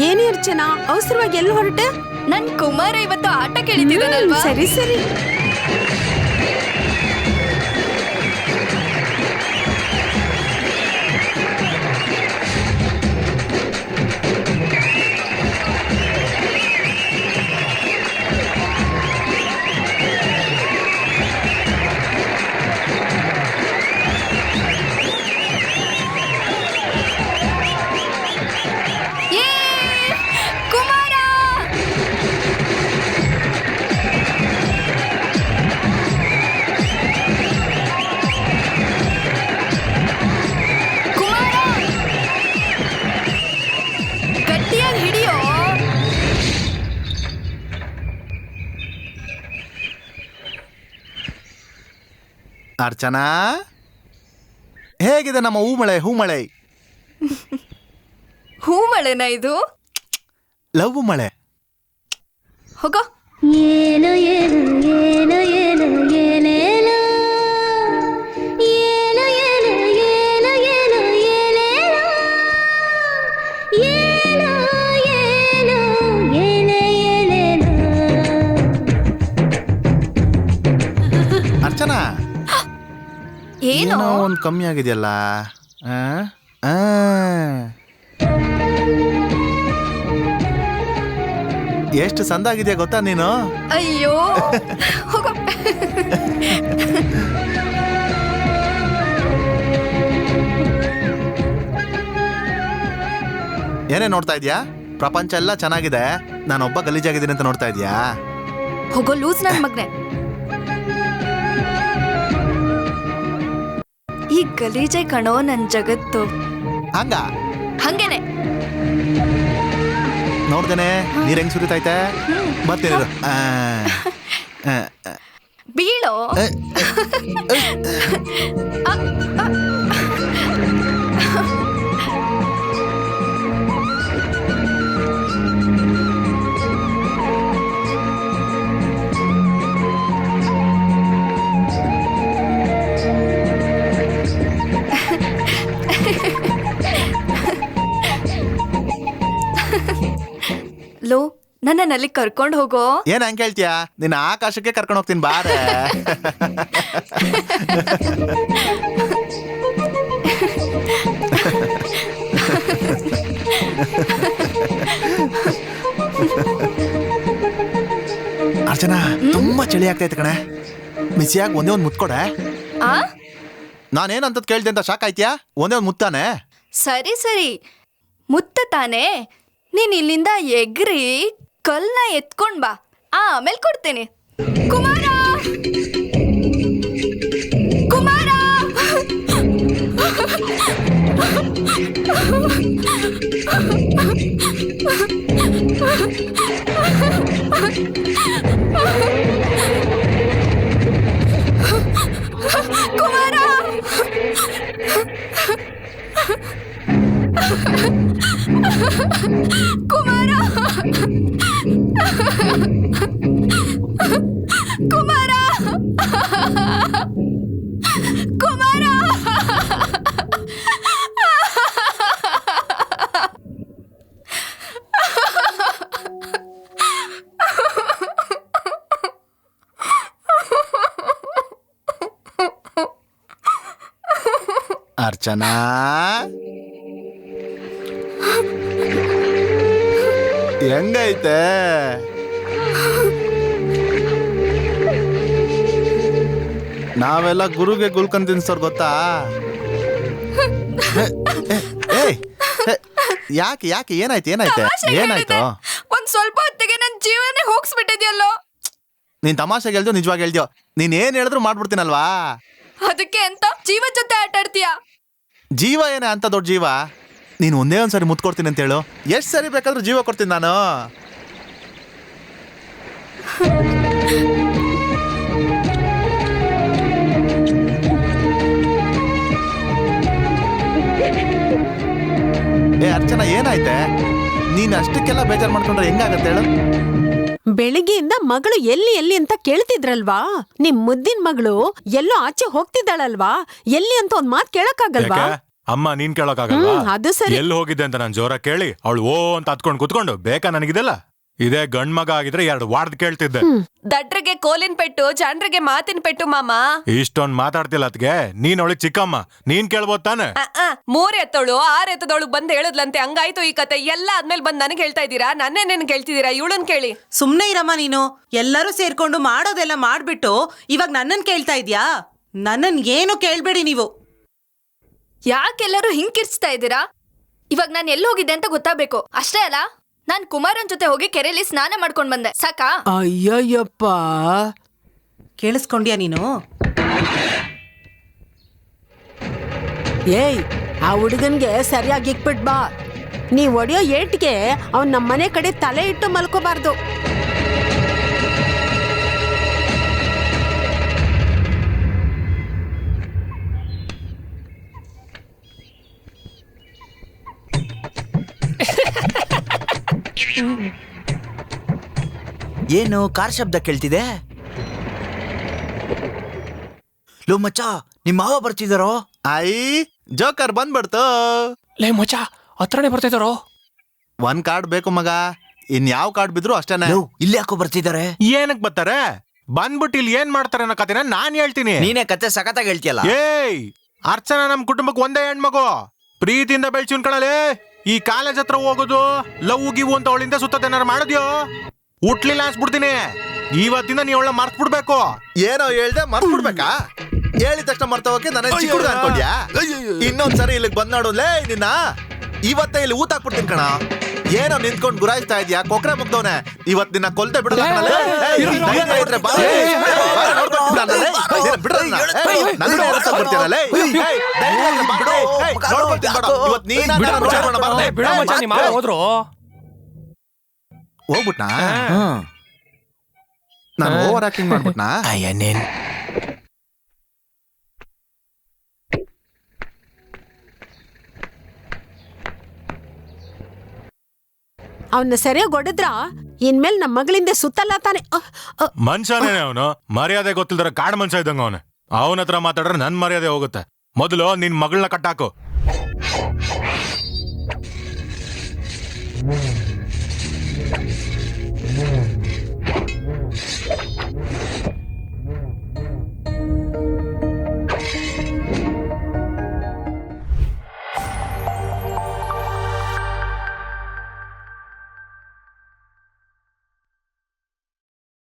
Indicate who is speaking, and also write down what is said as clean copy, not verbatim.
Speaker 1: ಏನೇ ಅರ್ಚನಾ, ಅವಸರವಾಗಿ ಎಲ್ಲಿ ಹೊರಟೆ?
Speaker 2: ನನ್ ಕುಮಾರ ಇವತ್ತು ಆಟ ಕೇಳಿದ್ದೀರಲ್ವಾ?
Speaker 1: ಸರಿ ಸರಿ.
Speaker 3: ಅರ್ಚನಾ, ಹೇಗಿದೆ ನಮ್ಮ ಹೂಮಳೆ? ಹೂಮಳೆ
Speaker 2: ಹೂಮಳೆನಾ ಇದು?
Speaker 3: ಲವ್ ಮಳೆ.
Speaker 2: ಹೋಗೋ.
Speaker 4: ಏನು ಏನು ಏನು ಏನು ಏನೇನು ಏನು ಏನು ಏನು ಏನು ಏನೇನು ಏನು ಏನು ಏನೇ ಏನೇನು.
Speaker 3: ಅರ್ಚನಾ,
Speaker 2: ಏನೋ
Speaker 3: ಒಂದು ಕಮ್ಮಿ ಆಗಿದೆಯಲ್ಲ. ಎಷ್ಟು ಸಂದಾಗಿದೆಯಾ ಗೊತ್ತಾ ನೀನು?
Speaker 2: ಅಯ್ಯೋ ಹೋಗೋ.
Speaker 3: ಏನೇ ನೋಡ್ತಾ ಇದ್ಯಾ? ಪ್ರಪಂಚ ಎಲ್ಲ ಚೆನ್ನಾಗಿದೆ, ನಾನೊಬ್ಬ ಗಲೀಜಾಗಿದ್ದೀನಿ ಅಂತ ನೋಡ್ತಾ ಇದ್ಯಾ?
Speaker 2: ಹೋಗೋ ಲೂಸ್ ನನ್ ಮಗ್ನೆ. ಈ ಗಲೀಜೆ ಕಣೋ ನನ್ ಜಗತ್ತು.
Speaker 3: ಹಂಗ
Speaker 2: ಹಂಗೇನೆ
Speaker 3: ನೋಡ್ದೇನೆ ನೀರ್ ಹೆಂಗ್ ಸುರಿತೈತೆ. ಬರ್ತೀನಿ.
Speaker 2: ಬೀಳೋ. ಲೋ, ನನ್ನಲ್ಲಿ ಕರ್ಕೊಂಡು ಹೋಗೋ.
Speaker 3: ಏನ್ ಹಂಗೆ ಹೇಳ್ತೀಯಾ? ನಿನ್ನ ಆಕಾಶಕ್ಕೆ ಕರ್ಕೊಂಡು ಹೋಗ್ತೀನಿ ಬಾರ. ಅರ್ಚನಾ, ತುಂಬಾ ಚಳಿ ಆಗ್ತೈತೆ ಕಣೆ. ಬಿಸಿಯಾಗಿ ಒಂದೇ ಒಂದು ಮುತ್ಕೊಡೆ. ನಾನೇನಂತದ್ ಕೇಳ್ದೆ ಅಂತ ಶಾಕ್ ಆಯ್ತ್ಯಾ? ಒಂದೇ ಒಂದು ಮುತ್ತಾನೆ.
Speaker 2: ಸರಿ ಸರಿ, ಮುತ್ತ ತಾನೆ. ನೀನ್ ಇಲ್ಲಿಂದ ಎಗ್ರಿ ಕಲ್ನ ಎತ್ಕೊಂಡ್ ಬಾ, ಆಮೇಲೆ ಕೊಡ್ತೇನೆ. ಕುಮಾರ, ಕುಮಾರ. ಕುಮಾರ, ಕುಮಾರ, ಕುಮಾರ, ಕುಮಾರ.
Speaker 3: ಅರ್ಚನಾ, ಹೆಂಗೈತೆ? ನಾವೆಲ್ಲ ಗುರುಗೆ ಗುಲ್ಕನ್ ತಿನ್ಸೋರ್ ಗೊತ್ತಾ? ಯಾಕೆ ಯಾಕೆ ಏನಾಯ್ತು? ಏನಾಯ್ತು? ಏನಾಯ್ತು?
Speaker 2: ಒಂದ್ ಸ್ವಲ್ಪ ಹೊತ್ತಿಗೆ ನನ್ ಜೀವನೇ ಹೋಗ್ಸ್ಬಿಟ್ಟಿದ್ಯಲ್ಲೋ.
Speaker 3: ನೀನ್ ತಮಾಷೆಗೆ ಹೇಳ್ದೋ ನಿಜವಾಗಿ ಹೇಳ್ದ್ಯೋ? ನೀನ್ ಏನ್ ಹೇಳಿದ್ರು ಮಾಡ್ಬಿಡ್ತೀನಲ್ವಾ?
Speaker 2: ಅದಕ್ಕೆ ಅಂತ ಜೀವ ಜೊತೆ ಆಟ ಆಡ್ತೀಯಾ?
Speaker 3: ಜೀವ ಏನೇ ಅಂತ ದೊಡ್ಡ ಜೀವ? ನೀನು ಒಂದೇ ಒಂದ್ಸರಿ ಮುತ್ಕೊಡ್ತೀನಿ ಅಂತ ಹೇಳು, ಎಷ್ಟು ಸರಿ ಬೇಕಾದ್ರೂ ಜೀವ ಕೊಡ್ತೀನಿ ನಾನು. ಅರ್ಚನಾ, ಏನಾಯ್ತೆ? ನೀನ್ ಅಷ್ಟಕ್ಕೆಲ್ಲ ಬೇಜಾರು ಮಾಡ್ಕೊಂಡ್ರೆ ಹೆಂಗಾಗತ್ತೆ ಹೇಳು?
Speaker 1: ಬೆಳಿಗ್ಗೆಯಿಂದ ಮಗಳು ಎಲ್ಲಿ ಎಲ್ಲಿ ಅಂತ ಕೇಳ್ತಿದ್ರಲ್ವಾ? ನಿಮ್ ಮುದ್ದಿನ ಮಗಳು ಎಲ್ಲೋ ಆಚೆ ಹೋಗ್ತಿದ್ದಾಳಲ್ವಾ? ಎಲ್ಲಿ ಅಂತ ಒಂದ್ ಮಾತ್ ಕೇಳಕ್ಕಾಗಲ್ವಾ?
Speaker 5: ಅಮ್ಮ ನೀನ್ ಕೇಳೋಕಾಗಲ್ವಾ?
Speaker 1: ಅದು ಸರಿ.
Speaker 5: ಎಲ್ಲಿ ಹೋಗಿದ್ದೆ ಅಂತ ನಾನು ಜೋರ ಕೇಳಿ ಅವಳು ಓ ಅಂತ ಹತ್ಕೊಂಡು ಕುತ್ಕೊಂಡು ಬೇಕಾ ನನಗಿದೆಲ್ಲ. ಇದೇ ಗಂಡ್ ಮಗ ಆಗಿದ್ರೆ 2 ವಾರ್ಡ್ ಕೇಳ್ತಿದ್ದೆ.
Speaker 2: ದಡ್ರಿಗೆ ಕೋಲಿನ ಪೆಟ್ಟು, ಜಾಂಡ್ರಿಗೆ ಮಾತಿನ ಪೆಟ್ಟು ಮಾಮ.
Speaker 5: ಇಷ್ಟೊಂದ್ ಮಾತಾಡ್ತಿಲ್ಲ ಅತ್ಗೆ. ನೀನ್ ಅವಳಿಗೆ ಚಿಕ್ಕಮ್ಮ, ನೀನ್ ಕೇಳ್ಬೋದ್ ತಾನೆ.
Speaker 2: 3 ಎತ್ತೋಳು 6 ಎತ್ತದವಳು ಬಂದ್ ಹೇಳದ್ಲಂತೆ. ಹಂಗಾಯ್ತು ಈ ಕತೆ ಎಲ್ಲ ಆದ್ಮೇಲೆ ಬಂದ್ ನನಗೆ ಹೇಳ್ತಾ ಇದ್ದೀರಾ? ನನ್ನೇನೇನು ಕೇಳ್ತಿದ್ದೀರಾ? ಇವಳನ್ ಕೇಳಿ.
Speaker 6: ಸುಮ್ನೆ ಇರಮ್ಮ ನೀನು. ಎಲ್ಲರೂ ಸೇರ್ಕೊಂಡು ಮಾಡೋದೆಲ್ಲ ಮಾಡ್ಬಿಟ್ಟು ಇವಾಗ ನನ್ನನ್ ಕೇಳ್ತಾ ಇದ್ಯಾ? ನನ್ನನ್ ಏನು ಕೇಳ್ಬೇಡಿ ನೀವು.
Speaker 2: ಯಾಕೆಲ್ಲರೂ ಹಿಂಗ್ ಕಿರ್ಚ್ತಾ ಇದ್ದೀರಾ? ಇವಾಗ ನಾನು ಎಲ್ಲಿ ಹೋಗಿದ್ದೆ ಅಂತ ಗೊತ್ತಾಗ್ಬೇಕು ಅಷ್ಟೇ ಅಲ್ಲ. ನಾನ್ ಕುಮಾರನ್ ಜೊತೆ ಹೋಗಿ ಕೆರೆಯಲ್ಲಿ ಸ್ನಾನ ಮಾಡ್ಕೊಂಡ್ ಬಂದೆ, ಸಾಕಾ?
Speaker 1: ಅಯ್ಯಯ್ಯಪ್ಪ,
Speaker 6: ಕೇಳಿಸ್ಕೊಂಡ್ಯಾ ನೀನು?
Speaker 1: ಏಯ್ ಆ ಹುಡುಗನ್ಗೆ ಸರಿಯಾಗಿ ಇಕ್ಬಿಟ್ ಬಾ. ನೀವ್ ಹೊಡಿಯೋ ಏಟ್ಗೆ ಅವ್ನ್ ನಮ್ಮನೆ ಕಡೆ ತಲೆ ಇಟ್ಟು ಮಲ್ಕೋಬಾರ್ದು.
Speaker 7: ಏನು ಕಾರ್ ಶಬ್ದ ಕೇಳ್ತಿದೆ? ಲೋ ಮಚ್ಚ, ನಿಮ್ಮ ಮಾವ ಬರ್ತಿದಾರೋ?
Speaker 3: ಐ ಜೋಕರ್ ಬಂದ್ಬಿಡ್ತು.
Speaker 8: ಲೇ ಮಚ್ಚ, ಹತ್ರನೇ ಬರ್ತಿದಾರೋ?
Speaker 3: 1 ಕಾರ್ಡ್ ಬೇಕು ಮಗ, ಇನ್ ಯಾವ ಕಾರ್ಡ್ ಬಿದ್ರು ಅಷ್ಟೇನೆ.
Speaker 7: ಲೋ, ಇಲ್ಲಿ ಯಾಕೋ ಬರ್ತಿದಾರೆ?
Speaker 5: ಏನಕ್ ಬರ್ತಾರೆ? ಬಂದ್ಬಿಟ್ಟು ಇಲ್ಲಿ ಏನ್ ಮಾಡ್ತಾರೆ ಅನ್ನೋ ಕತೆನ ನಾನ್ ಹೇಳ್ತೀನಿ.
Speaker 7: ನೀನೇ ಕತೆ ಸಖತ್ತಾಗಿ ಹೇಳ್ತೀಯಲ್ಲ.
Speaker 5: ಏಯ್, ಅರ್ಚನಾ ನಮ್ ಕುಟುಂಬಕ್ಕೆ ಒಂದೇ ಹೆಣ್ಮಗು. ಪ್ರೀತಿಯಿಂದ ಬೆಳ್ಸಿನ್ಕೊಳ್ಳಲಿ. ಈ ಕಾಲೇಜ್ ಹತ್ರ ಹೋಗೋದು, ಲವ್ ಗಿವು ಅಂತ ಅವಳಿಂದ ಸುತ್ತದೇನಾರು ಮಾಡಿದ್ಯೋ ಹುಟ್ಲಿಲ್ಲ ಅನ್ಸ್ಬಿಡ್ತೀನಿ. ಇವತ್ತಿಂದ ನೀ ಅವಳ ಮರ್ತ್ ಬಿಡ್ಬೇಕು.
Speaker 3: ಏನೋ ಹೇಳ್ದೆ ಮರ್ತ್ ಬಿಡ್ಬೇಕಾ? ಹೇಳಿದ ತಕ್ಷಣ ಮರ್ತ ಹೋಗಿ ನನ್ನ ಚಿಕ್ಕ ಹುಡುಗ ಅನ್ಕೊಂಡ್ಯಾ? ಇನ್ನೊಂದ್ಸರಿ ಇಲ್ಲಿಗೆ ಬಂದ್ ನೋಡೋದ್ಲೇ ನಿನ್ನ ಇವತ್ತೇ ಇಲ್ಲಿ ಊತ ಹಾಕ್ಬಿಡ್ತೀನಿ ಕಣ. ಏನೋ ನಿಂತ್ಕೊಂಡು ಗುರಾಯಿಸ್ತಾ ಇದ್ಯಾ ಕೊಕ್ರೆ ಮುಗ್ದವನೆ? ಇವತ್ ನಿನ್ನ ಕೊಲ್ತೆ ಬಿಡಲ್ಲ. ಹೋಗ್ಬಿಟ್ನಾ? ನಾನು ಓವರ್ ಆಕ್ಟಿಂಗ್ ಮಾಡ್ಬಿಟ್ನಾ?
Speaker 7: ಅಯ್ಯನೇನ್
Speaker 1: ಅವನ್ನ ಸರಿಯಾಗಿ ಹೊಡೆದ್ರ ಇನ್ಮೇಲೆ ನಮ್ಮ ಮಗಳಿಂದ ಸುತ್ತಲ್ಲ ತಾನೆ.
Speaker 5: ಮನ್ಷನೇನೆ ಅವನು. ಮರ್ಯಾದೆ ಗೊತ್ತಿಲ್ದಾರ ಕಾಡ್ ಮನ್ಷ ಇದ್ದಂಗ ಅವನು. ಅವನ ಹತ್ರ ಮಾತಾಡ್ರೆ ನನ್ ಮರ್ಯಾದೆ ಹೋಗುತ್ತೆ. ಮೊದಲು ನಿನ್ ಮಗಳನ್ನ ಕಟ್ಟಾಕು.